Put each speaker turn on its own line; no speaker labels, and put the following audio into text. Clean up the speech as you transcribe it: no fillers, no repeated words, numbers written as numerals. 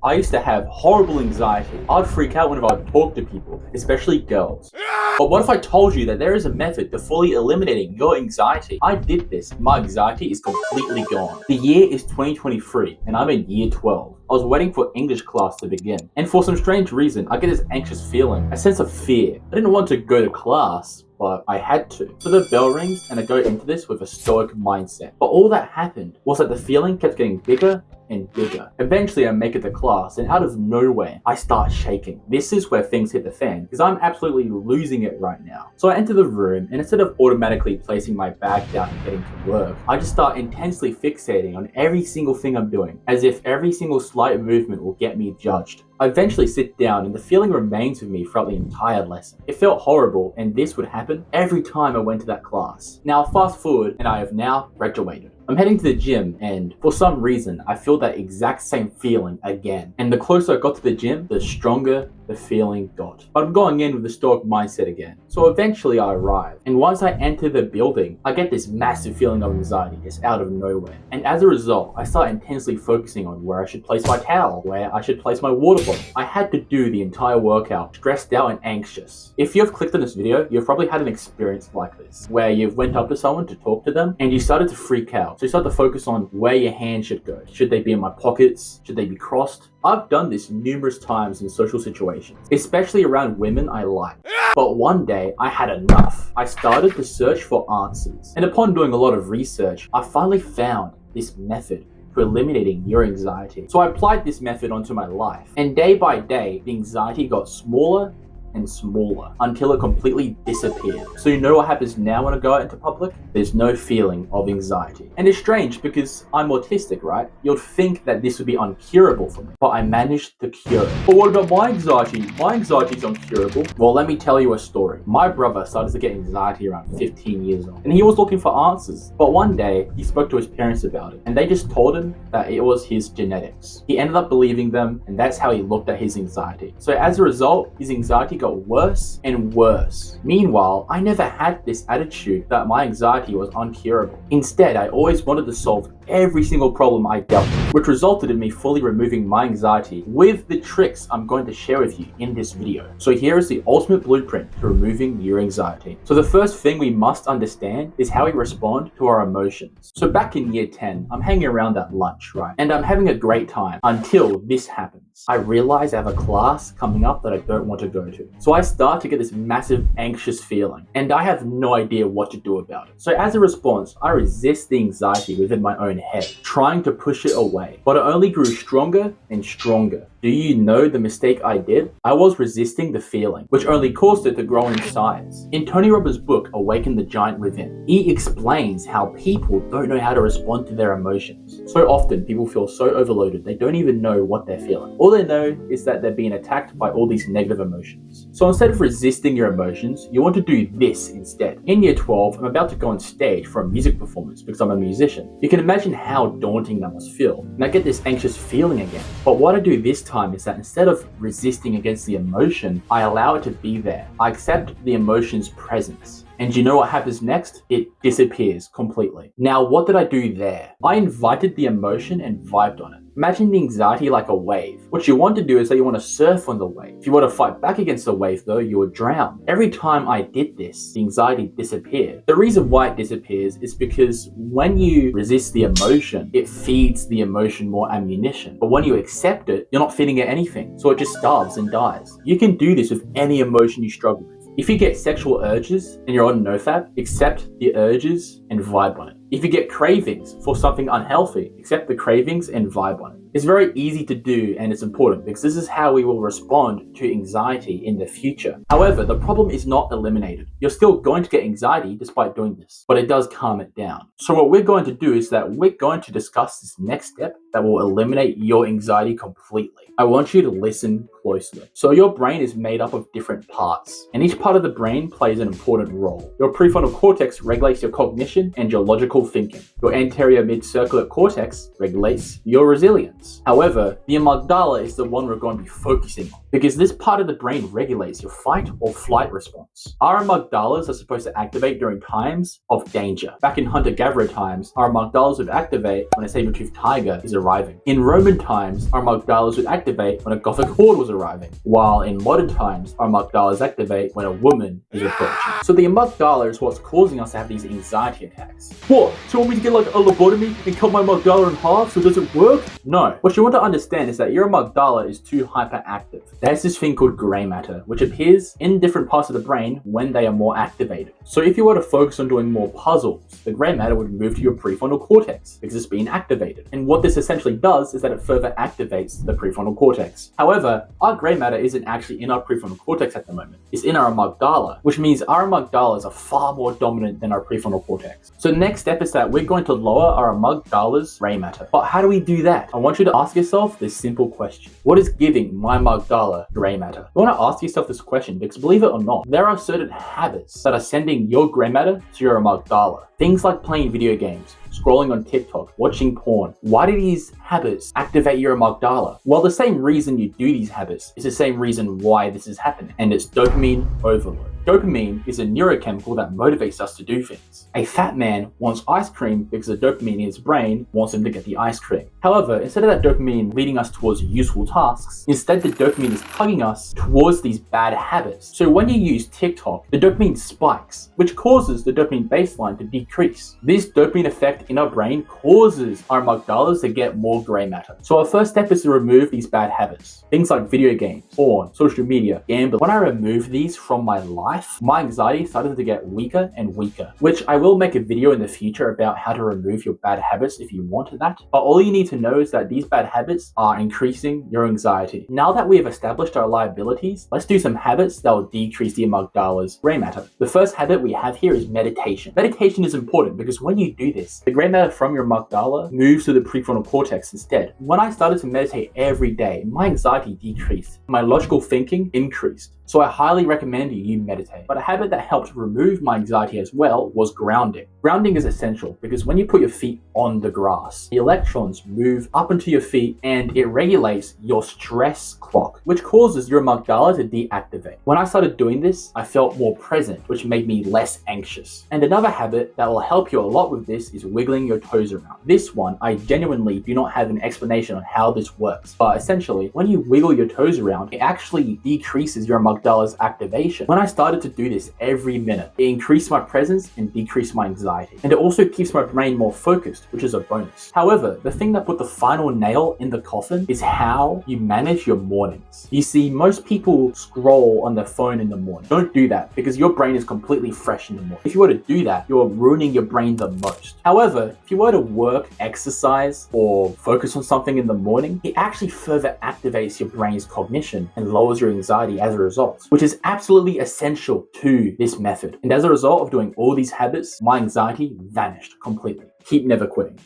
I used to have horrible anxiety. I'd freak out whenever I'd talk to people, especially girls. But what if I told you that there is a method to fully eliminating your anxiety? I did this. My anxiety is completely gone. The year is 2023 and I'm in year 12. I was waiting for English class to begin. And for some strange reason, I get this anxious feeling, a sense of fear. I didn't want to go to class, but I had to. So the bell rings and I go into this with a stoic mindset. But all that happened was that the feeling kept getting bigger and bigger. Eventually I make it to class and out of nowhere I start shaking. This is where things hit the fan because I'm absolutely losing it right now. So I enter the room and instead of automatically placing my bag down and getting to work, I just start intensely fixating on every single thing I'm doing as if every single slight movement will get me judged. I eventually sit down and the feeling remains with me throughout the entire lesson. It felt horrible and this would happen every time I went to that class. Now fast forward and I have now graduated. I'm heading to the gym and for some reason I feel that exact same feeling again. And the closer I got to the gym, the stronger the feeling got. But I'm going in with the stoic mindset again. So eventually I arrive. And once I enter the building, I get this massive feeling of anxiety just out of nowhere. And as a result, I start intensely focusing on where I should place my towel, where I should place my water bottle. I had to do the entire workout stressed out and anxious. If you've clicked on this video, you've probably had an experience like this, where you've went up to someone to talk to them and you started to freak out. So you start to focus on where your hands should go. Should they be in my pockets? Should they be crossed? I've done this numerous times in social situations, especially around women I like. But one day, I had enough. I started to search for answers. And upon doing a lot of research, I finally found this method to eliminating your anxiety. So I applied this method onto my life. And day by day, the anxiety got smaller and smaller until it completely disappeared. So you know what happens now when I go out into public? There's no feeling of anxiety. And it's strange because I'm autistic, right? You'd think that this would be uncurable for me, but I managed to cure it. But what about my anxiety? My anxiety is uncurable. Well, let me tell you a story. My brother started to get anxiety around 15 years old, and he was looking for answers. But one day, he spoke to his parents about it, and they just told him that it was his genetics. He ended up believing them, and that's how he looked at his anxiety. So as a result, his anxiety got worse and worse. Meanwhile, I never had this attitude that my anxiety was uncurable. Instead, I always wanted to solve every single problem I dealt with, which resulted in me fully removing my anxiety with the tricks I'm going to share with you in this video. So here is the ultimate blueprint to removing your anxiety. So the first thing we must understand is how we respond to our emotions. So back in year 10, I'm hanging around at lunch, right? And I'm having a great time until this happens. I realize I have a class coming up that I don't want to go to. So I start to get this massive anxious feeling and I have no idea what to do about it. So as a response, I resist the anxiety within my own head, trying to push it away, but it only grew stronger and stronger. Do you know the mistake I did? I was resisting the feeling, which only caused it to grow in size. In Tony Robbins' book, Awaken the Giant Within, he explains how people don't know how to respond to their emotions. So often, people feel so overloaded, they don't even know what they're feeling. All they know is that they're being attacked by all these negative emotions. So instead of resisting your emotions, you want to do this instead. In year 12, I'm about to go on stage for a music performance because I'm a musician. You can imagine how daunting that must feel. And I get this anxious feeling again. But what I do this time is that instead of resisting against the emotion, I allow it to be there. I accept the emotion's presence. And you know what happens next? It disappears completely. Now, what did I do there? I invited the emotion and vibed on it. Imagine the anxiety like a wave. What you want to do is that you want to surf on the wave. If you want to fight back against the wave though, you would drown. Every time I did this, the anxiety disappeared. The reason why it disappears is because when you resist the emotion, it feeds the emotion more ammunition. But when you accept it, you're not feeding it anything. So it just starves and dies. You can do this with any emotion you struggle with. If you get sexual urges and you're on NoFap, accept the urges and vibe on it. If you get cravings for something unhealthy, accept the cravings and vibe on it. It's very easy to do and it's important because this is how we will respond to anxiety in the future. However, the problem is not eliminated. You're still going to get anxiety despite doing this, but it does calm it down. So what we're going to do is that we're going to discuss this next step that will eliminate your anxiety completely. I want you to listen closely. close to them. So your brain is made up of different parts, and each part of the brain plays an important role. Your prefrontal cortex regulates your cognition and your logical thinking. Your anterior mid-circular cortex regulates your resilience. However, the amygdala is the one we're going to be focusing on, because this part of the brain regulates your fight or flight response. Our amygdalas are supposed to activate during times of danger. Back in hunter-gatherer times, our amygdalas would activate when a saber-toothed tiger is arriving. In Roman times, our amygdalas would activate when a Gothic horde was arriving, while in modern times, our amygdalas activate when a woman is approaching. So the amygdala is what's causing us to have these anxiety attacks. What? So you want me to get like a lobotomy and cut my amygdala in half so it doesn't work? No. What you want to understand is that your amygdala is too hyperactive. There's this thing called grey matter, which appears in different parts of the brain when they are more activated. So if you were to focus on doing more puzzles, the grey matter would move to your prefrontal cortex because it's being activated. And what this essentially does is that it further activates the prefrontal cortex. However, our grey matter isn't actually in our prefrontal cortex at the moment. It's in our amygdala, which means our amygdalas are far more dominant than our prefrontal cortex. So the next step is that we're going to lower our amygdala's grey matter. But how do we do that? I want you to ask yourself this simple question. What is giving my amygdala grey matter? You want to ask yourself this question because, believe it or not, there are certain habits that are sending your grey matter to your amygdala. Things like playing video games, scrolling on TikTok, watching porn. Why do these habits activate your amygdala? Well, the same reason you do these habits is the same reason why this is happening, and it's dopamine overload. Dopamine is a neurochemical that motivates us to do things. A fat man wants ice cream because the dopamine in his brain wants him to get the ice cream. However, instead of that dopamine leading us towards useful tasks, instead the dopamine is tugging us towards these bad habits. So when you use TikTok, the dopamine spikes, which causes the dopamine baseline to decrease. This dopamine effect in our brain causes our amygdalas to get more grey matter. So our first step is to remove these bad habits. Things like video games, porn, social media, gambling. When I removed these from my life, my anxiety started to get weaker and weaker, which I will make a video in the future about how to remove your bad habits if you want that. But all you need to know is that these bad habits are increasing your anxiety. Now that we have established our liabilities, let's do some habits that will decrease the amygdala's grey matter. The first habit we have here is meditation. Meditation is important because when you do this, the grey matter from your amygdala moves to the prefrontal cortex instead. When I started to meditate every day, my anxiety decreased. My logical thinking increased. So I highly recommend you meditate. But a habit that helped remove my anxiety as well was grounding. Grounding is essential because when you put your feet on the grass, the electrons move up into your feet and it regulates your stress clock, which causes your amygdala to deactivate. When I started doing this, I felt more present, which made me less anxious. And another habit that will help you a lot with this is wiggling your toes around. This one, I genuinely do not have an explanation on how this works, but essentially, when you wiggle your toes around, it actually decreases your amygdala's activation. When I started to do this every minute, it increased my presence and decreased my anxiety. And it also keeps my brain more focused, which is a bonus. However, the thing that put the final nail in the coffin is how you manage your mornings. You see, most people scroll on their phone in the morning. Don't do that because your brain is completely fresh in the morning. If you were to do that, you're ruining your brain the most. However, if you were to work, exercise, or focus on something in the morning, it actually further activates your brain's cognition and lowers your anxiety as a result, which is absolutely essential to this method. And as a result of doing all these habits, my anxiety vanished completely. Keep never quitting.